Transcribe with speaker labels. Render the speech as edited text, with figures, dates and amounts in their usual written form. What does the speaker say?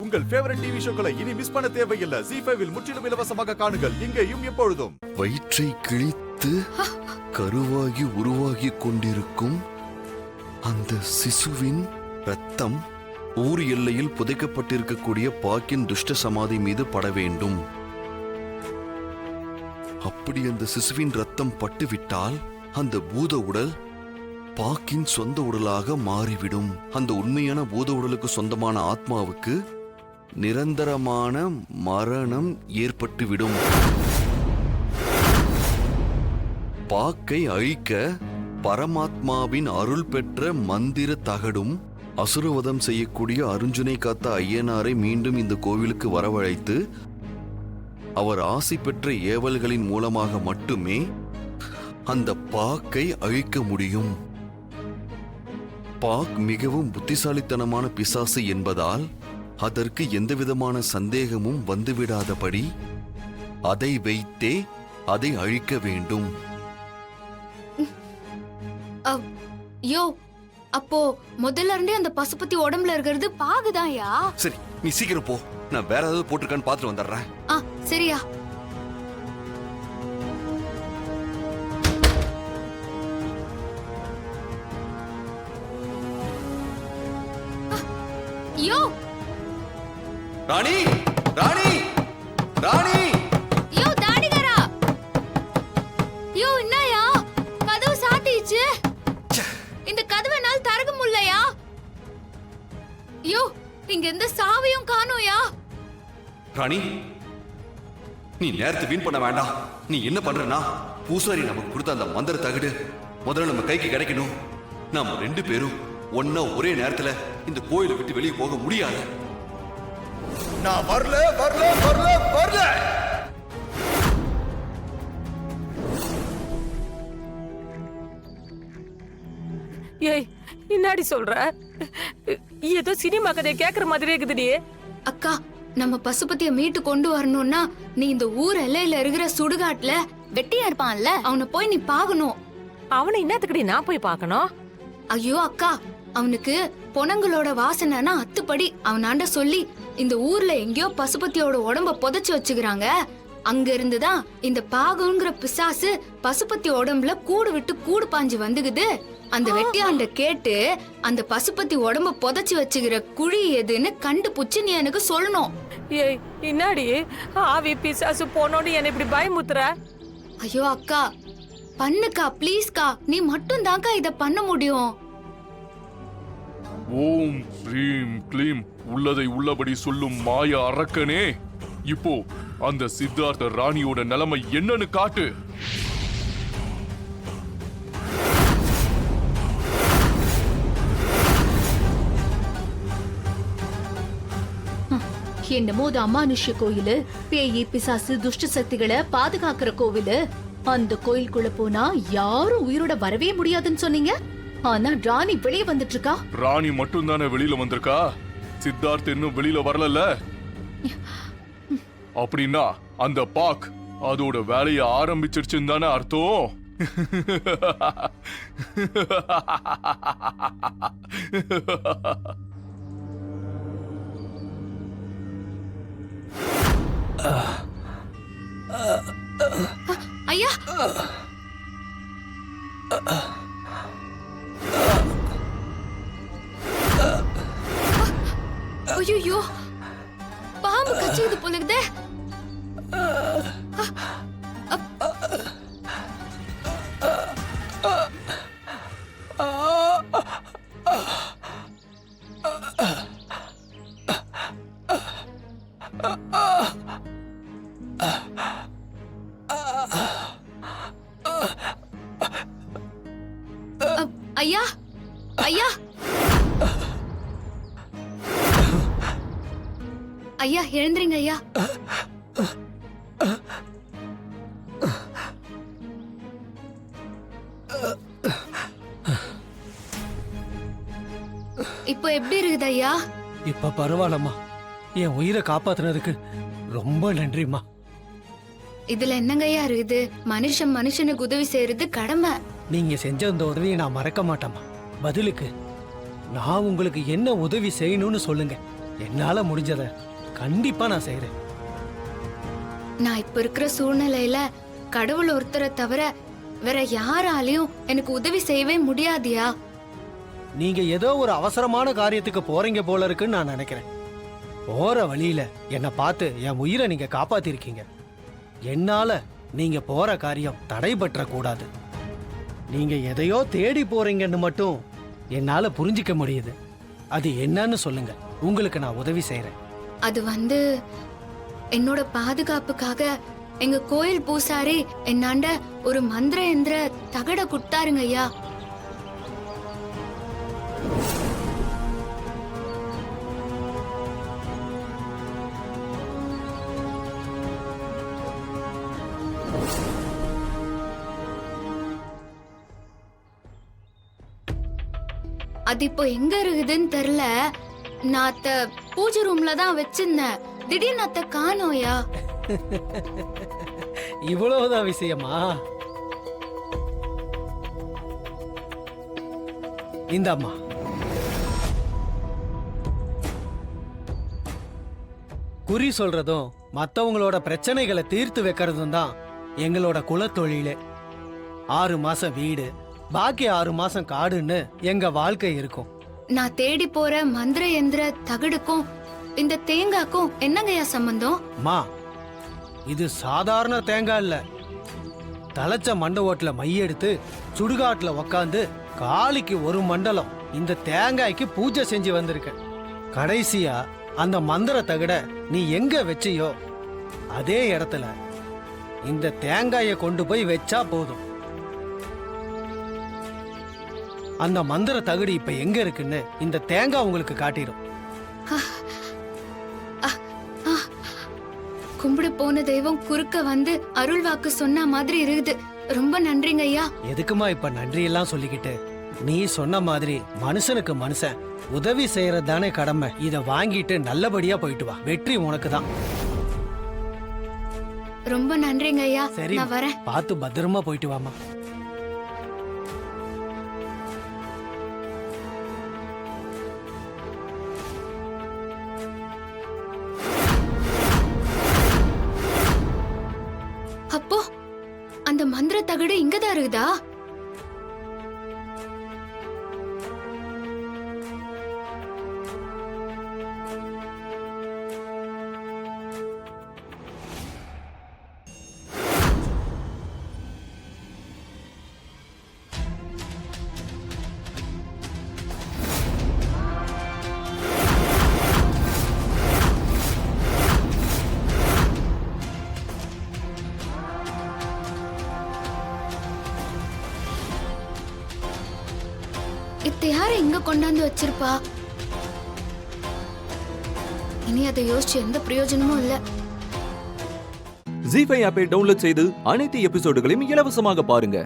Speaker 1: உங்கள் favourite TV ஷோக்களை இனி miss பண்ண தேவையில்லை. ZEE5 இல் முற்றிலும் இலவசமாக காணுங்கள், இங்கேயும் எப்பொழுதும்.
Speaker 2: வயிற்றை கிழித்து கருவாகி உருவாகி கொண்டிருக்கும் அந்த சிசுவின் ரத்தம் ஊர் எல்லையில் புதைக்கப்பட்டிருக்கக்கூடிய பாக்கின் துஷ்ட சமாதி மீது பட வேண்டும். அப்படி அந்த சிசுவின் ரத்தம் பட்டுவிட்டால் அந்த பூத உடல் பாக்கின் சொந்த உடலாக மாறிவிடும். அந்த உண்மையான பூத உடலுக்கு சொந்தமான ஆத்மாவுக்கு நிரந்தரமான மரணம் ஏற்பட்டுவிடும். பாக்கை அழிக்க பரமாத்மாவின் அருள் பெற்ற மந்திர தகடும் அசுரவதம் செய்யக்கூடிய அருஞ்சுனை காத்த ஐயனாரை மீண்டும் இந்த கோவிலுக்கு வரவழைத்து அவர் ஆசி பெற்ற ஏவல்களின் மூலமாக மட்டுமே அந்த பாக்கை அழிக்க முடியும். பாக் மிகவும் புத்திசாலித்தனமான பிசாசு என்பதால் அதற்கு எந்தவிதமான சந்தேகமும் வந்துவிடாதபடி அதை வைத்தே அதை அழிக்க வேண்டும்.
Speaker 3: யோ, அப்போ முதல்ல இருந்தே அந்த பசுபதி உடம்புல இருக்கிறது பாகுதான்யா?
Speaker 2: சரி, நீ சீக்கிரம் போ, நான் வேற ஏதாவது போட்டிருக்கான்னு பாத்துட்டு வந்துடுறேன்.
Speaker 3: சரியா. யோ
Speaker 2: ராணி, ராணி, ராணி!
Speaker 3: யோ தாடிகாரா! யோ என்னயா கதவு சாத்திச்சு? இந்த கதவை என்னால் திறக்க முடியலையா? யோ, இங்க எந்த சாவியும் காணோயா?
Speaker 2: ராணி, நீ நேரத்தை வீண் பண்ண வேண்டாம். நீ என்ன பண்றனா, பூசாரி நமக்கு கொடுத்த அந்த மந்திர தகடு முதல்ல நம்ம கைக்கு கிடைக்கணும். நாம 2 பேரும் ஒன்னா ஒரே நேரத்துல இந்த கோயிலை விட்டு வெளியே போக முடியாது.
Speaker 1: நான் வரல வரல வரல வரல.
Speaker 4: ஏய், இன்னாடி சொல்ற? ஏதோ சினிமா கதையை கேக்குற மாதிரி இருக்குதுடி.
Speaker 3: அக்கா, நம்ம பசுபதியை மீட்டு கொண்டு வரணும்னா நீ இந்த ஊர் எல்லையில இருக்கிற சுடுகாட்டுல வெட்டியா இருப்பான்ல, அவனை போய் நீ பாக்கணும்.
Speaker 4: அவனை என்னத்துக்குடி நான் போய் பார்க்கணும்?
Speaker 3: ஐயோ அக்கா, அவனுக்கு பொணங்களோட வாசனைனா அத்துப்படி. அவனாண்ட சொல்லி இந்த ஊர்ல எங்கேயோ பசுபதியோட உடம்ப புதைச்சு வச்சுக்கிறாங்க, அங்க இருந்துதான் இந்த பாகுங்கிற பிசாசு பசுபதி உடம்புல கூடு விட்டு கூடு பாஞ்சு வந்துகுது. அந்த வெட்டியாண்ட கேட்டு அந்த பசுபதி உடம்ப புதைச்சு வச்சுக்கிற குழி எதுன்னு கண்டுபிடிச்சு நீ எனக்கு சொல்லணும்.
Speaker 4: ஏய், இன்னாடி ஆவி பிசாசு போனோன்னு என்ன இப்படி பயமுத்துற?
Speaker 3: ஐயோ அக்கா, பண்ணுக்கா ப்ளீஸ்கா, நீ மட்டும் தான்க்கா இத பண்ண முடியும்.
Speaker 5: ஓம் ஸ்ரீம் க்ளீம் உள்ளதை உள்ளபடி சொல்லும் மாய அரக்கனே, இப்போ அந்த சித்தார்த்த ராணியோட நிலைமை என்னன்னு காட்டு.
Speaker 6: என்னமோ அது அமானுஷ்ய கோயிலு, பேயி பிசாசு துஷ்ட சக்திகளை பாதுகாக்கிற கோவிலு. அந்த கோயிலுக்குள்ள போனா யாரும் உயிரோட வரவே முடியாதுன்னு சொன்னீங்க. ஆனா ராணி வெளியே வந்துட்டு இருக்கா.
Speaker 5: ராணி மட்டும் தானே வெளியில வந்திருக்கா, சித்தார்த் இன்னும் வெளியில வரல. அப்படின்னா அந்த பாக் அதோட வேலையை ஆரம்பிச்சிருச்சுன்னு தானே அர்த்தம்.
Speaker 3: ஐயா, ஐயோ, பாம்பு கச்சிது போலுக்குதே. ஐயா, ஐயா, ஐயா எழுந்திருங்க ஐயா. இப்போ எப்படி இருக்குது ஐயா?
Speaker 7: இப்ப பரவாயில்லம்மா, என் உயிரை காப்பாத்துனதுக்கு ரொம்ப நன்றிம்மா.
Speaker 3: இதுல என்னங்க ஐயா இருக்குது? மனுஷன் மனுஷனுக்கு உதவி செய்யறது கடமை.
Speaker 7: நீங்க செஞ்ச அந்த உதவியை நான் மறக்க மாட்டேம்மா. பதிலுக்கு நான் உங்களுக்கு என்ன உதவி செய்யணும்னு சொல்லுங்க, என்னால முடிஞ்சத கண்டிப்பா நான் செய்யறேன்.
Speaker 3: நான் இப்ப இருக்கிற சூழ்நிலையில கடவுள் ஒருத்தரை தவிர வேற யாராலையும் எனக்கு உதவி செய்யவே முடியாதியா.
Speaker 7: நீங்க ஏதோ ஒரு அவசரமான காரியத்துக்கு போறீங்க போல இருக்குன்னு நான் நினைக்கிறேன். போற வழியில என்னை பார்த்து என் உயிரை நீங்க காப்பாத்திருக்கீங்க. என்னால நீங்க போற காரியம் தடைபற்ற கூடாது. நீங்க எதையோ தேடி போறீங்கன்னு மட்டும் என்னால புரிஞ்சிக்க முடியுது. அது என்னன்னு சொல்லுங்க, உங்களுக்கு நான் உதவி செய்யறேன்.
Speaker 3: அது வந்து என்னோட பாதுகாப்புக்காக எங்க கோயில் பூசாரி என்னாண்ட ஒரு மந்திர எந்திர தகட குட்டாருங்க ஐயா. அது இப்போ எங்க இருக்குதுன்னு தெரியல. நான் அத்த பூஜை ரூம்ல தான் வச்சிருந்தேன். திடீர்னு அத்த காணோயா.
Speaker 7: இவ்வளவுதான் விஷயமா? இந்தாம்மா. குறி சொல்றதும் மத்தவங்களோட பிரச்சனைகளை தீர்த்து வைக்கிறதும் தான் எங்களோட குலத்தொழிலே. 6 மாசம் வீடு, பாக்கி 6 மாசம் காடுன்னு எங்க வாழ்க்கை இருக்கும்.
Speaker 3: நான் தேடி போற மந்திர எந்திர தகடுக்கும் இந்த தேங்காய்க்கும் என்னங்கய்யா சம்பந்தம்?
Speaker 7: மா, இது சாதாரண தேங்காய் இல்ல. தலைச்ச மண்டை ஓட்டுல மையெடுத்து சுடுகாட்டுல உக்காந்து காளிக்கு ஒரு மண்டலம் இந்த தேங்காய்க்கு பூஜை செஞ்சு வந்திருக்க. கடைசியா அந்த மந்திர தகட நீ எங்க வச்சியோ அதே இடத்துல இந்த தேங்காயை கொண்டு போய் வச்சா போதும். அந்த மந்திர தகடு இப்ப எங்க இருக்குன்னு இந்த தேங்காய் உங்களுக்கு காட்டிடும்.
Speaker 3: கும்பிடு போன தெய்வம் குறுக்க வந்து அருள் வாக்கு சொன்ன மாதிரி இருக்குது. ரொம்ப நன்றிங்க ஐயா.
Speaker 7: எதுக்குமா இப்ப நன்றி எல்லாம் சொல்லிக்கிட்டு? நீ சொன்ன மாதிரி மனுஷனுக்கு மனுஷன் உதவி செய்யறது தானே கடமை. இத வாங்கிட்டு நல்லபடியா போயிட்டு வா. வெற்றி உனக்கு தான்.
Speaker 3: ரொம்ப நன்றிங்க ஐயா.
Speaker 7: சரி,
Speaker 3: நான் வரேன்.
Speaker 7: பார்த்து பத்திரமா போயிட்டு வாமா.
Speaker 3: அப்போ அந்த மந்திர தகடு இங்கதான் இருக்குதா? இத்த யார இங்க கொண்டாந்து வச்சிருப்பா? இனி அதை யோசிச்சு எந்த பிரயோஜனமும் இல்ல.
Speaker 8: ஜீ5 ஆப்பை டவுன்லோட் செய்து அனைத்து எபிசோடுகளையும் இலவசமாக பாருங்க.